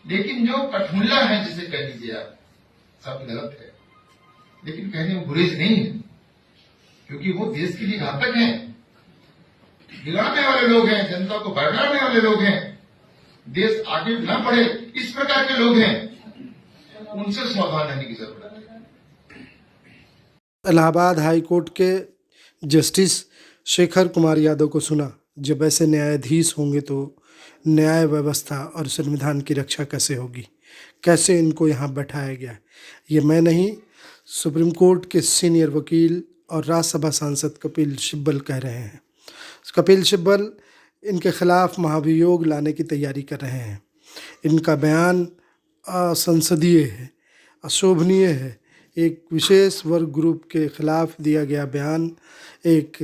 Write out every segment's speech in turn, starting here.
लेकिन जो कठमुल्ला है, जिसे कह लीजिए आप, शब्द गलत है, लेकिन कहने में गुरेज नहीं है, क्योंकि वो देश के लिए घातक हैं, बिगाड़ने वाले लोग हैं, जनता को भड़काने वाले लोग हैं, देश आगे न बढ़े इस प्रकार के लोग हैं, उनसे सावधान रहने की जरूरत है। इलाहाबाद हाई कोर्ट के जस्टिस शेखर कुमार यादव को सुना। जब ऐसे न्यायाधीश होंगे तो न्याय व्यवस्था और संविधान की रक्षा कैसे होगी, कैसे इनको यहाँ बैठाया गया। ये मैं नहीं, सुप्रीम कोर्ट के सीनियर वकील और राज्यसभा सांसद कपिल सिब्बल कह रहे हैं। कपिल सिब्बल इनके खिलाफ महाभियोग लाने की तैयारी कर रहे हैं। इनका बयान असंसदीय है, अशोभनीय है। एक विशेष वर्ग ग्रुप के खिलाफ दिया गया बयान एक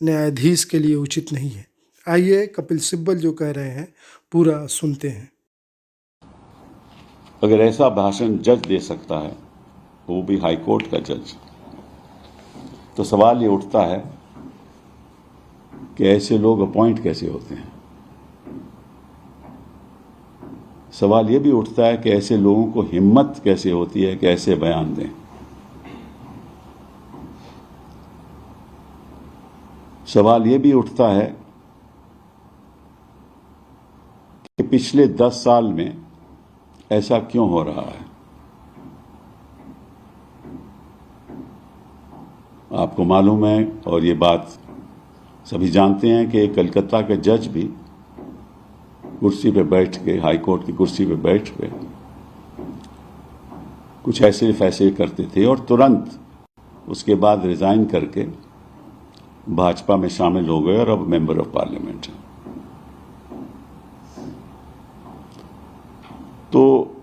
न्यायाधीश के लिए उचित नहीं है। आइए कपिल सिब्बल जो कह रहे हैं पूरा सुनते हैं। अगर ऐसा भाषण जज दे सकता है, वो भी हाई कोर्ट का जज, तो सवाल ये उठता है कि ऐसे लोग अपॉइंट कैसे होते हैं। सवाल ये भी उठता है कि ऐसे लोगों को हिम्मत कैसे होती है कि ऐसे बयान दें। सवाल ये भी उठता है कि पिछले 10 साल में ऐसा क्यों हो रहा है। आपको मालूम है, और ये बात सभी जानते हैं, कि कलकत्ता के जज भी कुर्सी पे बैठ के, हाई कोर्ट की कुर्सी पे बैठ के कुछ ऐसे फैसले करते थे और तुरंत उसके बाद रिजाइन करके भाजपा में शामिल हो गए और अब मेंबर ऑफ पार्लियामेंट हैं। तो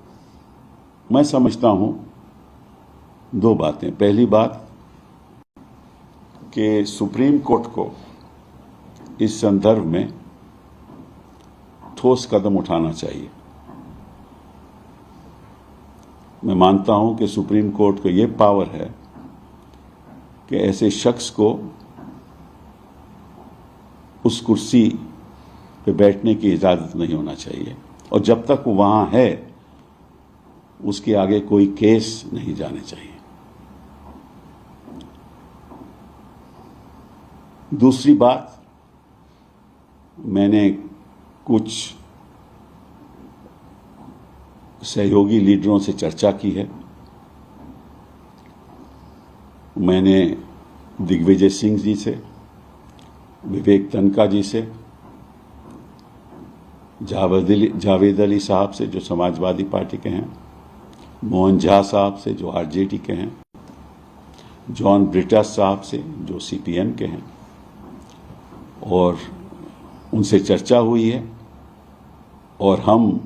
मैं समझता हूं 2 बातें। पहली बात कि सुप्रीम कोर्ट को इस संदर्भ में ठोस कदम उठाना चाहिए। मैं मानता हूं कि सुप्रीम कोर्ट को यह पावर है कि ऐसे शख्स को उस कुर्सी पे बैठने की इजाजत नहीं होना चाहिए, और जब तक वो वहां है उसके आगे कोई केस नहीं जाने चाहिए। दूसरी बात, मैंने कुछ सहयोगी लीडरों से चर्चा की है। मैंने दिग्विजय सिंह जी से, विवेक तनखा जी से, जावेद अली साहब से जो समाजवादी पार्टी के हैं, मोहन झा साहब से जो आरजेडी के हैं, जॉन ब्रिटास साहब से जो सीपीएम के हैं, और उनसे चर्चा हुई है। और हम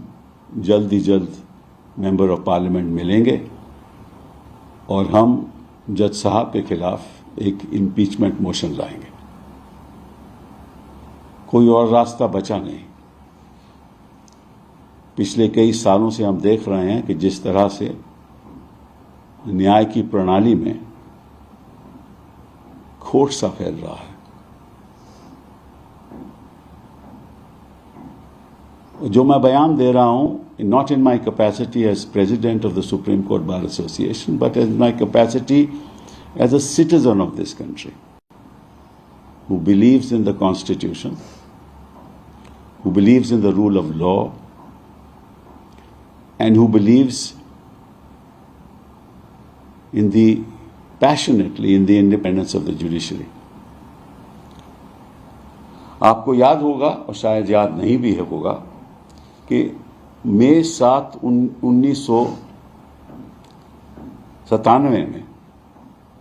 जल्द ही जल्द मेंबर ऑफ पार्लियामेंट मिलेंगे और हम जज साहब के खिलाफ एक इम्पीचमेंट मोशन लाएंगे। कोई और रास्ता बचा नहीं। पिछले कई सालों से हम देख रहे हैं कि जिस तरह से न्याय की प्रणाली में खोट सा फैल रहा है। जो मैं बयान दे रहा हूं, not in my capacity as president of the Supreme Court Bar Association, but as my capacity as a citizen of this country who believes in the Constitution, who believes in the rule of law, and who believes passionately in the independence of the judiciary. आपको याद होगा, और शायद याद नहीं भी होगा, कि मई 7, 1997 में,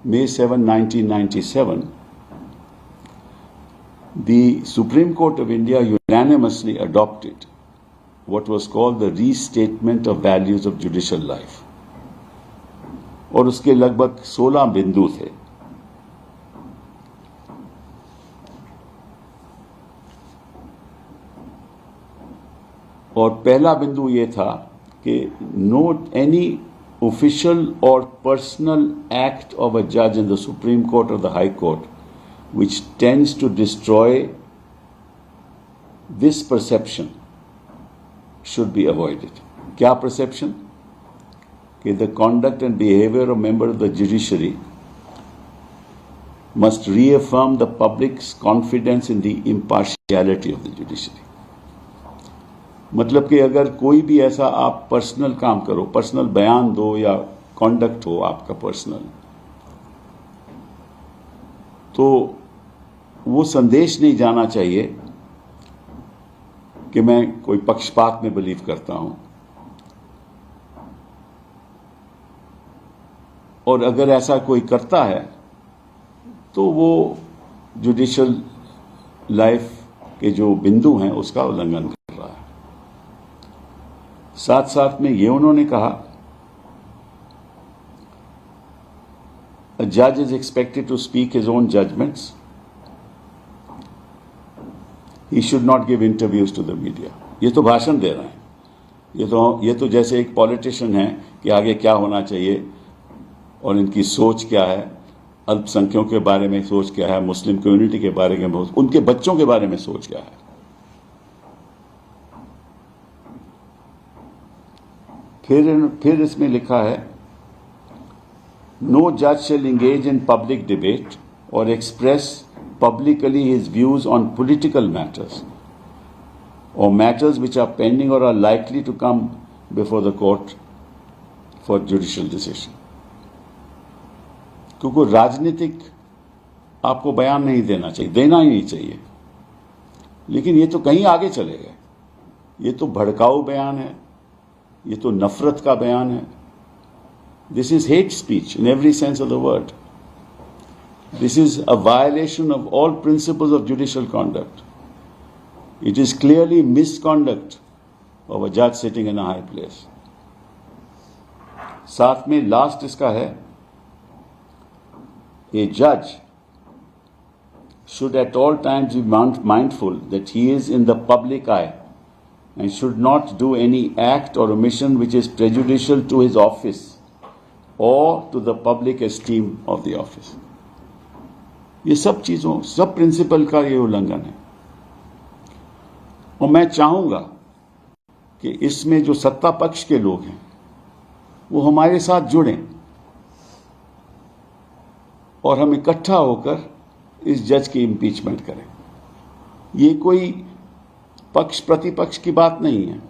May 7, 1997, the Supreme Court of India unanimously adopted what was called the Restatement of Values of Judicial Life. और उसके लगभग 16 बिंदु थे। और पहला बिंदु ये था कि note any official or personal act of a judge in the Supreme Court or the High Court which tends to destroy this perception should be avoided. क्या परसेप्शन कि the conduct and behavior of member of the judiciary must reaffirm the public's confidence in the impartiality of the judiciary. मतलब कि अगर कोई भी ऐसा आप personal काम करो, पर्सनल बयान दो या कॉन्डक्ट हो आपका पर्सनल, तो वो संदेश नहीं जाना चाहिए कि मैं कोई पक्षपात में बिलीव करता हूं, और अगर ऐसा कोई करता है तो वो जुडिशियल लाइफ के जो बिंदु हैं उसका उल्लंघन कर रहा है। साथ साथ में ये उन्होंने कहा, a judge is expected to speak his own judgments. He should not give interviews to the media. ये तो भाषण दे रहे हैं, ये तो जैसे एक पॉलिटिशियन है कि आगे क्या होना चाहिए और इनकी सोच क्या है, अल्पसंख्यकों के बारे में सोच क्या है, मुस्लिम कम्युनिटी के बारे में, उनके बच्चों के बारे में सोच क्या है। फिर इसमें लिखा है, नो जज शैल एंगेज इन पब्लिक डिबेट और express publicly his views on political matters or matters which are pending or are likely to come before the court for judicial decision. क्योंकि राजनीतिक आपको बयान नहीं देना चाहिए, देना ही नहीं चाहिए, लेकिन ये तो कहीं आगे चले गए। ये तो भड़काऊ बयान है, ये तो नफरत का बयान है। This is hate speech in every sense of the word. This is a violation of all principles of judicial conduct. It is clearly misconduct of a judge sitting in a high place. साथ में last इसका है, a judge should at all times be mindful that he is in the public eye and should not do any act or omission which is prejudicial to his office or to the public esteem of the office. ये सब चीजों, सब principal का ये उल्लंघन है। और मैं चाहूंगा कि इसमें जो सत्ता पक्ष के लोग हैं वो हमारे साथ जुड़ें और हम इकट्ठा होकर इस जज की इम्पीचमेंट करें। ये कोई पक्ष प्रतिपक्ष की बात नहीं है,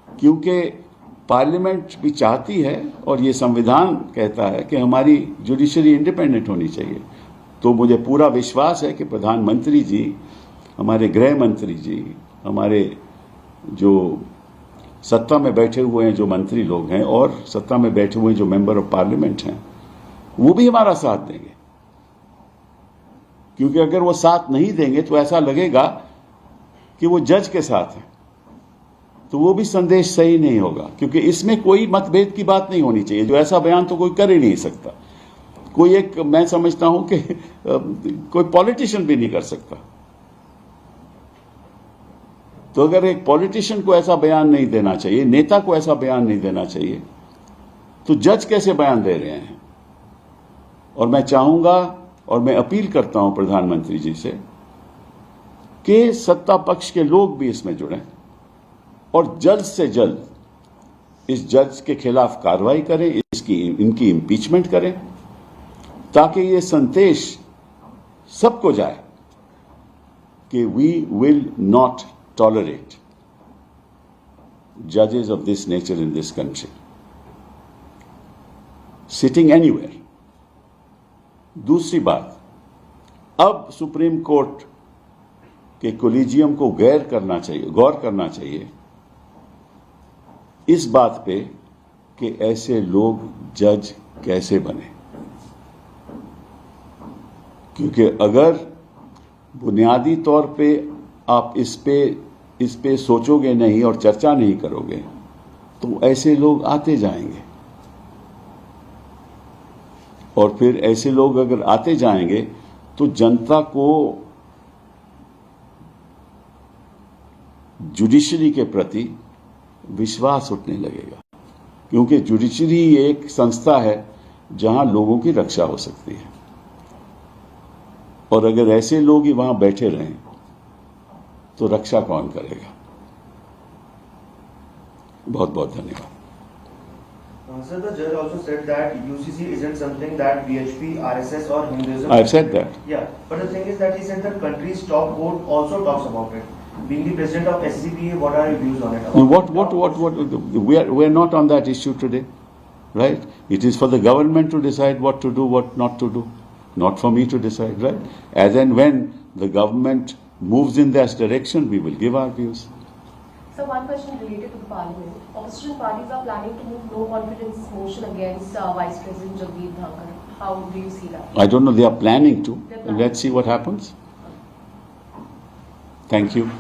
क्योंकि पार्लियामेंट भी चाहती है और ये संविधान कहता है कि हमारी जुडिशरी इंडिपेंडेंट होनी चाहिए। तो मुझे पूरा विश्वास है कि प्रधानमंत्री जी, हमारे गृह मंत्री जी, हमारे जो सत्ता में बैठे हुए हैं जो मंत्री लोग हैं और सत्ता में बैठे हुए जो मेंबर ऑफ पार्लियामेंट हैं, वो भी हमारा साथ देंगे। क्योंकि अगर वो साथ नहीं देंगे तो ऐसा लगेगा कि वो जज के साथ है, तो वो भी संदेश सही नहीं होगा। क्योंकि इसमें कोई मतभेद की बात नहीं होनी चाहिए। जो ऐसा बयान तो कोई कर ही नहीं सकता, कोई एक, मैं समझता हूं कि कोई पॉलिटिशियन भी नहीं कर सकता। तो अगर एक पॉलिटिशियन को ऐसा बयान नहीं देना चाहिए, नेता को ऐसा बयान नहीं देना चाहिए, तो जज कैसे बयान दे रहे हैं? और मैं चाहूंगा और मैं अपील करता हूं प्रधानमंत्री जी से कि सत्ता पक्ष के लोग भी इसमें जुड़ें और जल्द से जल्द इस जज के खिलाफ कार्रवाई करें, इनकी इम्पीचमेंट करें, ताकि ये संदेश सबको जाए कि वी विल नॉट टॉलरेट जजेस of this nature in this country sitting anywhere. दूसरी बात, अब सुप्रीम कोर्ट के कोलिजियम को गौर करना चाहिए इस बात पे कि ऐसे लोग जज कैसे बने। क्योंकि अगर बुनियादी तौर पे आप इस पे सोचोगे नहीं और चर्चा नहीं करोगे तो ऐसे लोग आते जाएंगे, और फिर ऐसे लोग अगर आते जाएंगे तो जनता को जुडिशरी के प्रति विश्वास उठने लगेगा। क्योंकि जुडिशरी एक संस्था है जहां लोगों की रक्षा हो सकती है, और अगर ऐसे लोग ही वहां बैठे रहें तो रक्षा कौन करेगा? बहुत बहुत धन्यवाद। Sir, the judge also said that UCC isn't something that BHP, RSS or Hinduism. I've said that. Yeah, but the thing is that he said the country's top court also talks about it. Being the president of SCPA, what are your views on it? We are not on that issue today, right? It is for the government to decide what to do, what not to do, not for me to decide, right? As and when the government moves in that direction, we will give our views. So one question related to the parliament. Opposition parties are planning to move no confidence motion against Vice President Jagdeep Dhankar. How do you see that? I don't know, they are planning to. They're planning. Let's see what happens. Thank you.